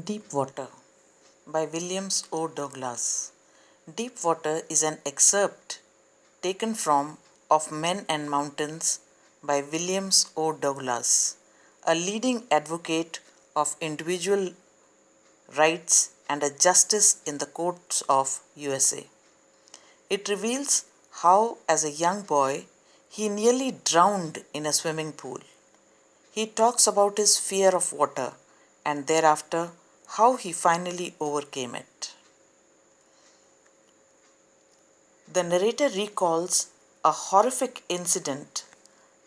Deep Water by Williams O. Douglas. Deep Water is an excerpt taken from Of Men and Mountains by Williams O. Douglas, a leading advocate of individual rights and a justice in the courts of USA. It reveals how, as a young boy, he nearly drowned in a swimming pool. He talks about his fear of water and thereafter how he finally overcame it. The narrator recalls a horrific incident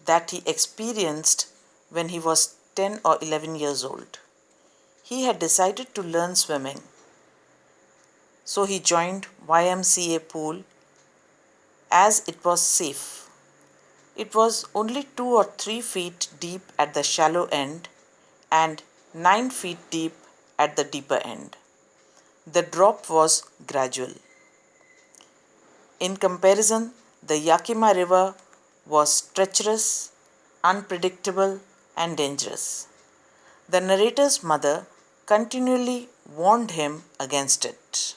that he experienced when he was 10 or 11 years old. He had decided to learn swimming, so he joined YMCA pool as it was safe. It was only 2 or 3 feet deep at the shallow end and 9 feet deep at the deeper end. The drop was gradual. In comparison, the Yakima River was treacherous, unpredictable, and dangerous. The narrator's mother continually warned him against it.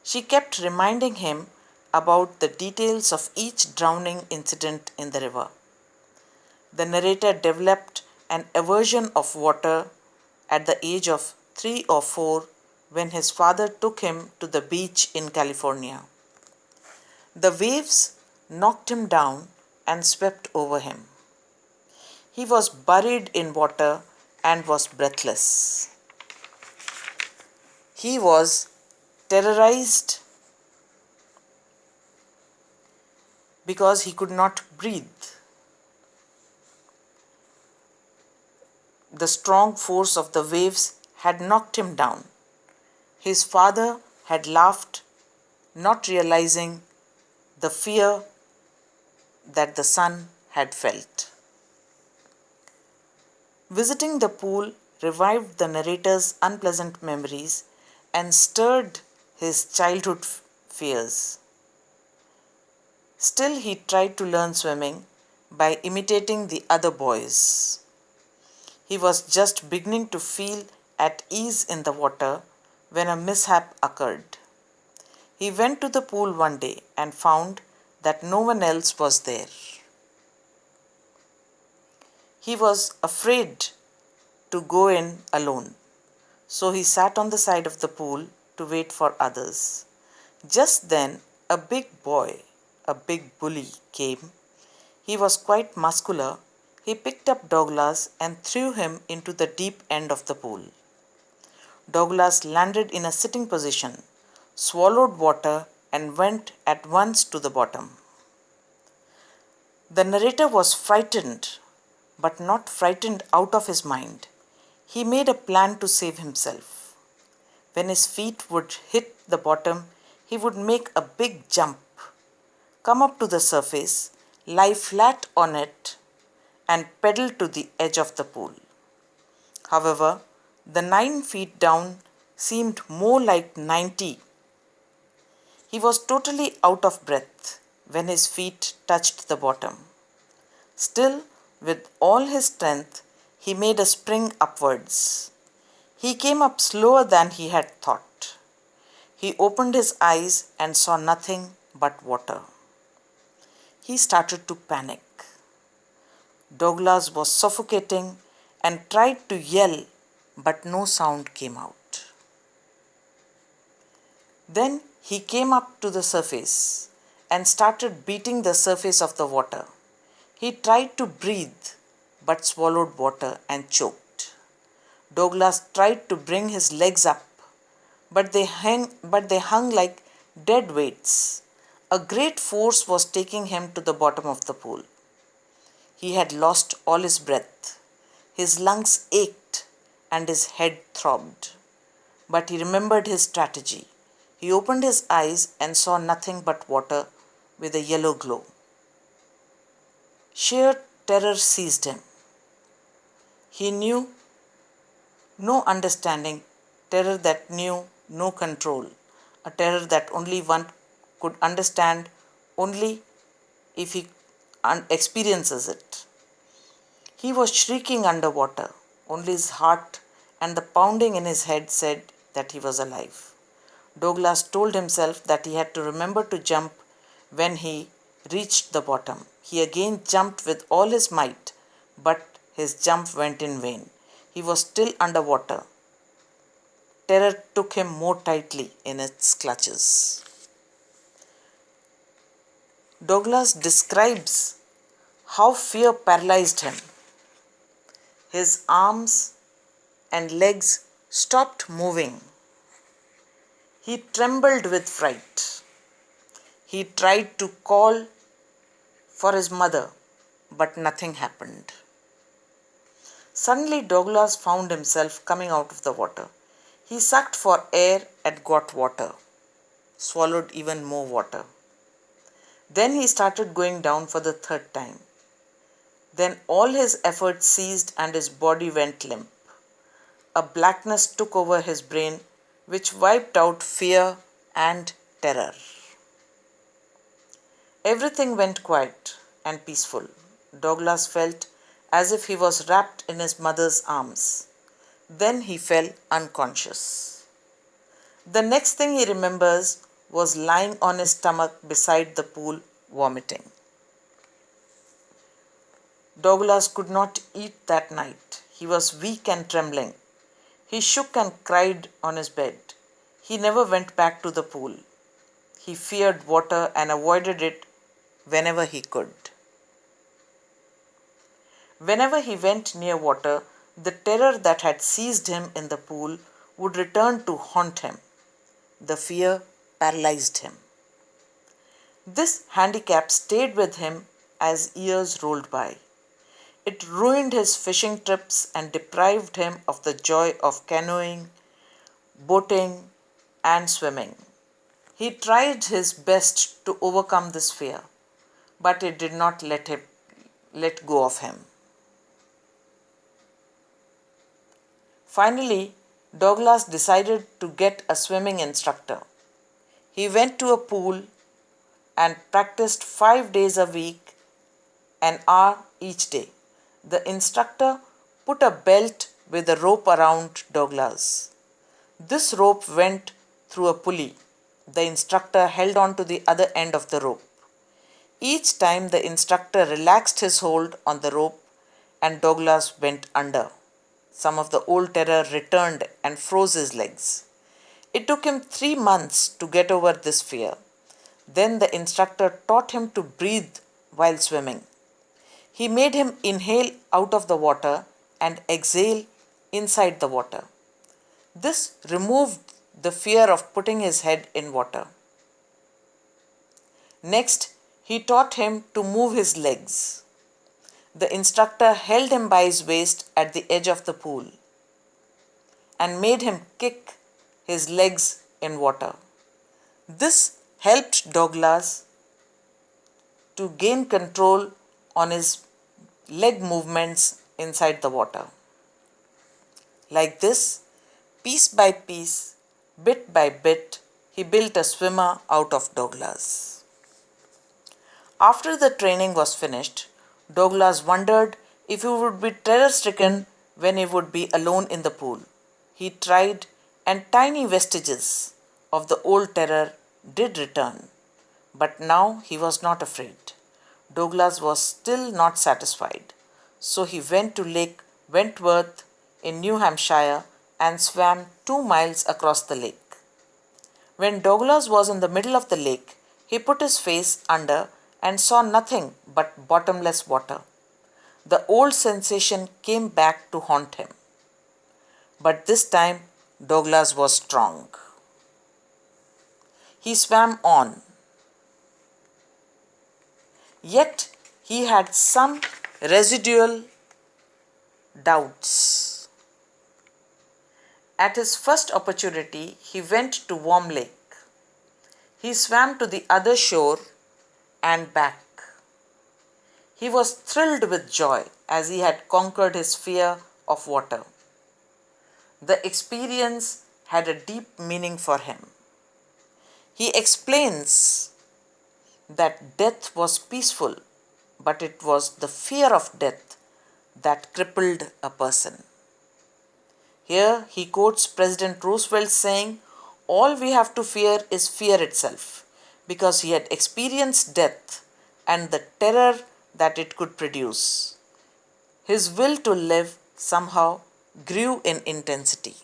She kept reminding him about the details of each drowning incident in the river. The narrator developed an aversion of water at the age of 3 or 4 when his father took him to the beach in California. The waves knocked him down and swept over him. He was buried in water and was breathless. He was terrorized because he could not breathe. The strong force of the waves had knocked him down. His father had laughed, not realizing the fear that the son had felt. Visiting the pool revived the narrator's unpleasant memories and stirred his childhood fears. Still, he tried to learn swimming by imitating the other boys. He was just beginning to feel at ease in the water when a mishap occurred. He went to the pool one day and found that no one else was there. He was afraid to go in alone, so he sat on the side of the pool to wait for others. Just then, a big boy, a big bully, came. He was quite muscular. He picked up Douglas and threw him into the deep end of the pool. Douglas landed in a sitting position, swallowed water, and went at once to the bottom. The narrator was frightened, but not frightened out of his mind. He made a plan to save himself. When his feet would hit the bottom, he would make a big jump, come up to the surface, lie flat on it, and pedal to the edge of the pool. However, the 9 feet down seemed more like 90. He was totally out of breath when his feet touched the bottom. Still, with all his strength, he made a spring upwards. He came up slower than he had thought. He opened his eyes and saw nothing but water. He started to panic. Douglas was suffocating and tried to yell, but no sound came out. Then he came up to the surface and started beating the surface of the water. He tried to breathe, but swallowed water and choked. Douglas tried to bring his legs up, but they hung like dead weights. A great force was taking him to the bottom of the pool. He had lost all his breath. His lungs ached and his head throbbed. But he remembered his strategy. He opened his eyes and saw nothing but water with a yellow glow. Sheer terror seized him. He knew no understanding, terror that knew no control, a terror that only one could understand only if he experiences it. He was shrieking underwater. Only his heart and the pounding in his head said that he was alive. Douglas told himself that he had to remember to jump when he reached the bottom. He again jumped with all his might, but his jump went in vain. He was still underwater. Terror took him more tightly in its clutches. Douglas describes how fear paralyzed him. His arms and legs stopped moving. He trembled with fright. He tried to call for his mother, but nothing happened. Suddenly, Douglas found himself coming out of the water. He sucked for air and got water, swallowed even more water. Then he started going down for the third time. Then all his efforts ceased and his body went limp. A blackness took over his brain, which wiped out fear and terror. Everything went quiet and peaceful. Douglas felt as if he was wrapped in his mother's arms. Then he fell unconscious. The next thing he remembers was lying on his stomach beside the pool, vomiting. Douglas could not eat that night. He was weak and trembling. He shook and cried on his bed. He never went back to the pool. He feared water and avoided it whenever he could. Whenever he went near water, the terror that had seized him in the pool would return to haunt him. The fear paralyzed him. This handicap stayed with him as years rolled by. It ruined his fishing trips and deprived him of the joy of canoeing, boating, and swimming. He tried his best to overcome this fear, but it did not let go of him. Finally, Douglas decided to get a swimming instructor. He went to a pool and practiced 5 days a week, an hour each day. The instructor put a belt with a rope around Douglas. This rope went through a pulley. The instructor held on to the other end of the rope. Each time the instructor relaxed his hold on the rope and Douglas went under. Some of the old terror returned and froze his legs. It took him 3 months to get over this fear. Then the instructor taught him to breathe while swimming. He made him inhale out of the water and exhale inside the water. This removed the fear of putting his head in water. Next, he taught him to move his legs. The instructor held him by his waist at the edge of the pool and made him kick his legs in water. This helped Douglas to gain control on his leg movements inside the water. Like this, piece by piece, bit by bit, he built a swimmer out of Douglas. After the training was finished, Douglas wondered if he would be terror-stricken when he would be alone in the pool. He tried, and tiny vestiges of the old terror did return. But now he was not afraid. Douglas was still not satisfied, so he went to Lake Wentworth in New Hampshire and swam 2 miles across the lake. When Douglas was in the middle of the lake, he put his face under and saw nothing but bottomless water. The old sensation came back to haunt him. But this time, Douglas was strong. He swam on. Yet, he had some residual doubts. At his first opportunity, he went to Warm Lake. He swam to the other shore and back. He was thrilled with joy as he had conquered his fear of water. The experience had a deep meaning for him. He explains that death was peaceful, but it was the fear of death that crippled a person. Here he quotes President Roosevelt saying, "All we have to fear is fear itself," because he had experienced death and the terror that it could produce. His will to live somehow grew in intensity.